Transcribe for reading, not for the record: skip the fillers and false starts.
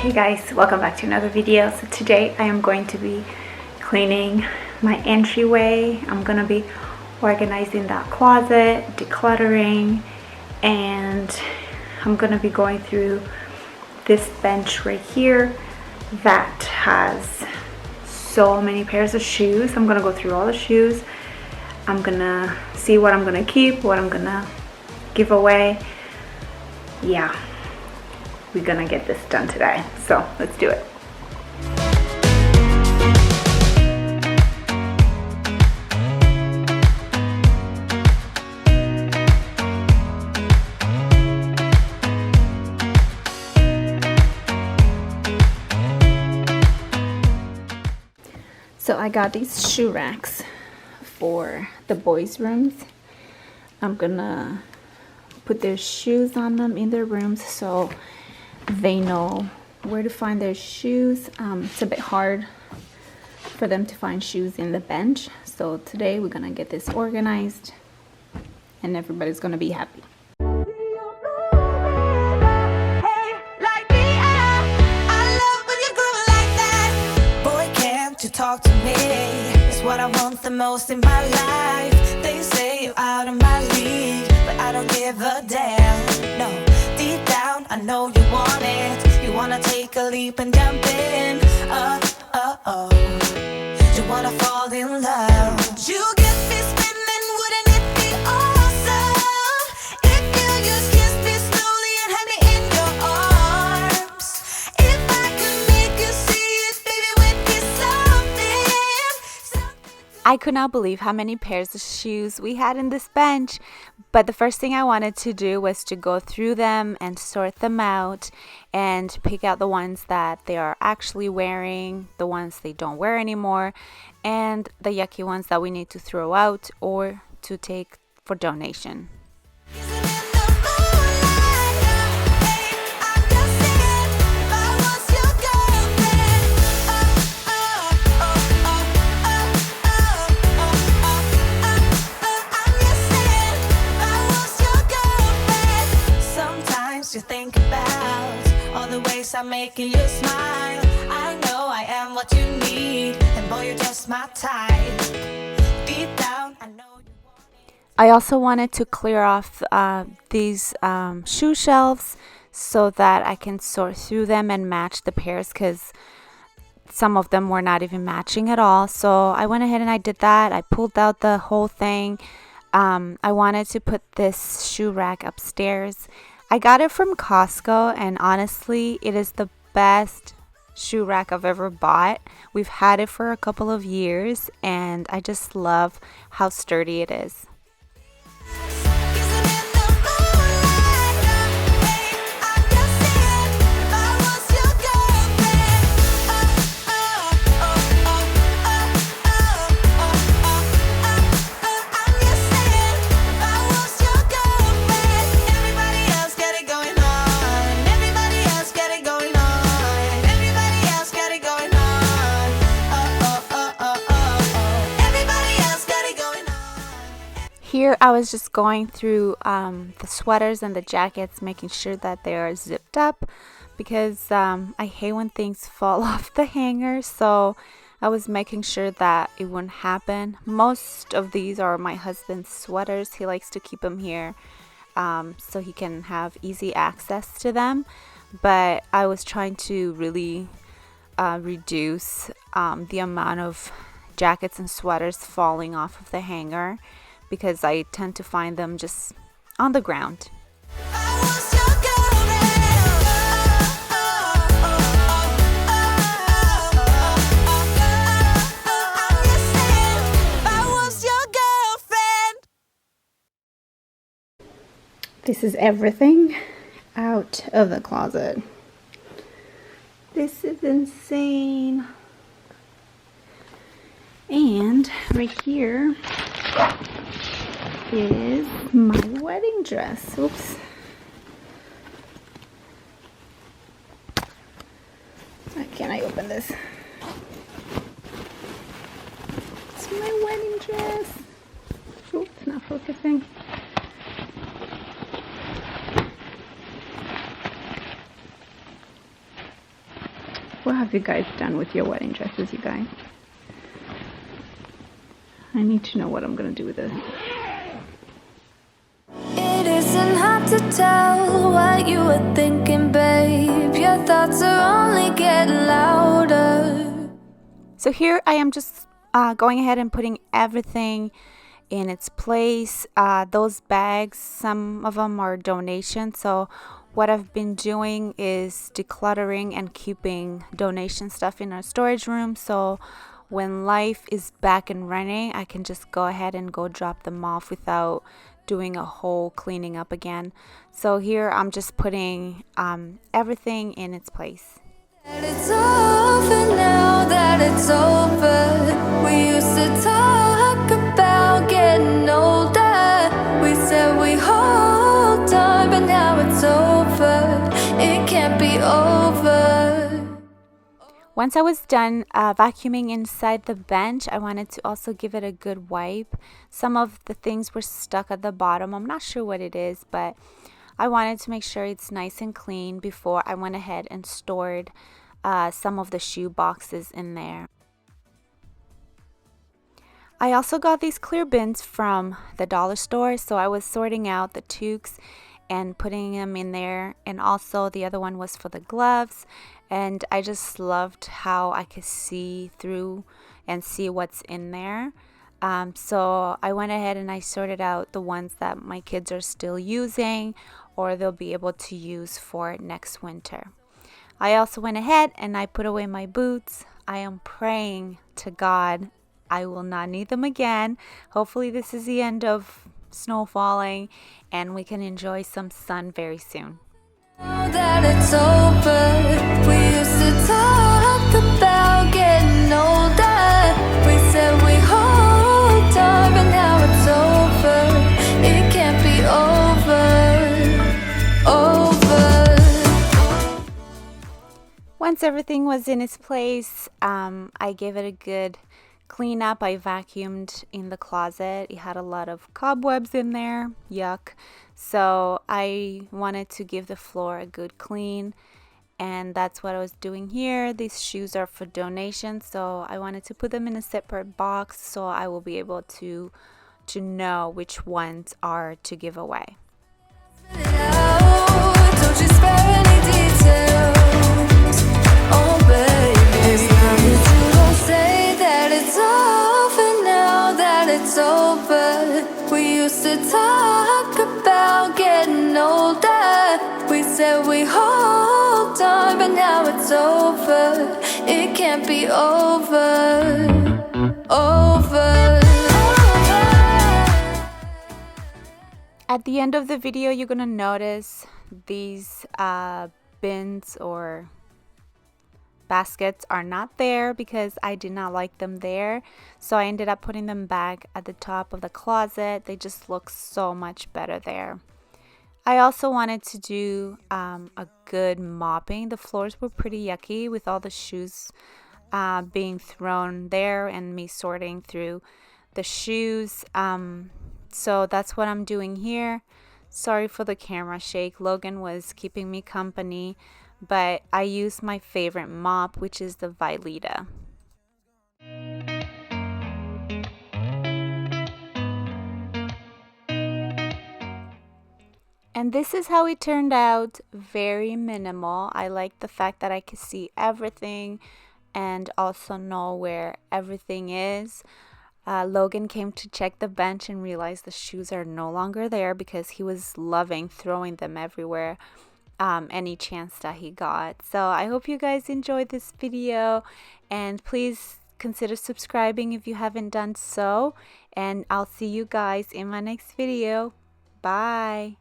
Hey guys, welcome back to another video. So today I am going to be cleaning my entryway. I'm gonna be organizing that closet, decluttering, and I'm gonna be going through this bench right here that has so many pairs of shoes. I'm gonna go through all the shoes. I'm gonna see what I'm gonna keep, what I'm gonna give away. Yeah, we're gonna get this done today, so let's do it. So I got these shoe racks for the boys' rooms. I'm gonna put their shoes on them in their rooms so they know where to find their shoes. It's a bit hard for them to find shoes in the bench, so today we're gonna get this organized and everybody's gonna be happy. Talk to me, it's what I want the most in my life. They say you're out of my league, but I don't give a damn. No, deep down I know you want it. You wanna take a leap and jump in. You wanna fall in love. You get me spinning, wouldn't it be awesome if you just kiss me slowly and had me in your arms? If I could make you see it, baby, we'd be something. I could not believe how many pairs of shoes we had in this bench, but the first thing I wanted to do was to go through them and sort them out and pick out the ones that they are actually wearing, the ones they don't wear anymore, and the yucky ones that we need to throw out or to take for donation. You think about all the ways I'm making you smile. I know I am what you need, and boy, you're just my type. Deep down, I know you want it. I also wanted to clear off these shoe shelves so that I can sort through them and match the pairs, because some of them were not even matching at all. So I went ahead and I did that. I pulled out the whole thing. I wanted to put this shoe rack upstairs. I got it from Costco, and honestly, it is the best shoe rack I've ever bought. We've had it for a couple of years, and I just love how sturdy it is. Here I was just going through the sweaters and the jackets, making sure that they are zipped up, because I hate when things fall off the hanger, so I was making sure that it wouldn't happen. Most of these are my husband's sweaters. He likes to keep them here so he can have easy access to them, but I was trying to really reduce the amount of jackets and sweaters falling off of the hanger, because I tend to find them just on the ground. This is everything out of the closet. This is insane. And right here is my wedding dress. Oops. Why can't I open this? It's my wedding dress. Oops, not focusing. What have you guys done with your wedding dresses, you guys? I need to know what I'm gonna do with this. It isn't hard to tell what you were thinking, babe. Your thoughts are only getting louder. So here I am just going ahead and putting everything in its place. Those bags, some of them are donations, so what I've been doing is decluttering and keeping donation stuff in our storage room, so when life is back and running, I can just go ahead and go drop them off without doing a whole cleaning up again. So here I'm just putting everything in its place. That it's over now, that it's over. We used to talk about getting older. We said we hold on, but now it's over. It can't be over. Once I was done vacuuming inside the bench, I wanted to also give it a good wipe. Some of the things were stuck at the bottom. I'm not sure what it is, but I wanted to make sure it's nice and clean before I went ahead and stored some of the shoe boxes in there. I also got these clear bins from the dollar store, so I was sorting out the toques and putting them in there, and also the other one was for the gloves, and I just loved how I could see through and see what's in there. So I went ahead and I sorted out the ones that my kids are still using or they'll be able to use for next winter. I also went ahead and I put away my boots. I am praying to God I will not need them again. Hopefully this is the end of snow falling and we can enjoy some sun very soon. Now that it's over, we used to talk about getting older. We said we hold on, but now it's over. It can't be over. Once everything was in its place, I gave it a good clean up. I vacuumed in the closet. It had a lot of cobwebs in there. Yuck. So I wanted to give the floor a good clean, and that's what I was doing here. These shoes are for donation, so I wanted to put them in a separate box so I will be able to know which ones are to give away. Don't you spare any details. Oh baby, as long as you don't say that it's over now, that it's over. We used to talk about getting older. We said we hold on, but now it's over. It can't be over. Over. At the end of the video, you're gonna notice these bins or baskets are not there because I did not like them there, so I ended up putting them back at the top of the closet. They just look so much better there. I also wanted to do a good mopping. The floors were pretty yucky with all the shoes being thrown there and me sorting through the shoes. So that's what I'm doing here. Sorry for the camera shake. Logan was keeping me company, but I used my favorite mop, which is the Veleda. And this is how it turned out. Very minimal. I like the fact that I could see everything and also know where everything is. Logan came to check the bench and realized the shoes are no longer there because he was loving throwing them everywhere any chance that he got. So I hope you guys enjoyed this video, and please consider subscribing if you haven't done so, and I'll see you guys in my next video. Bye.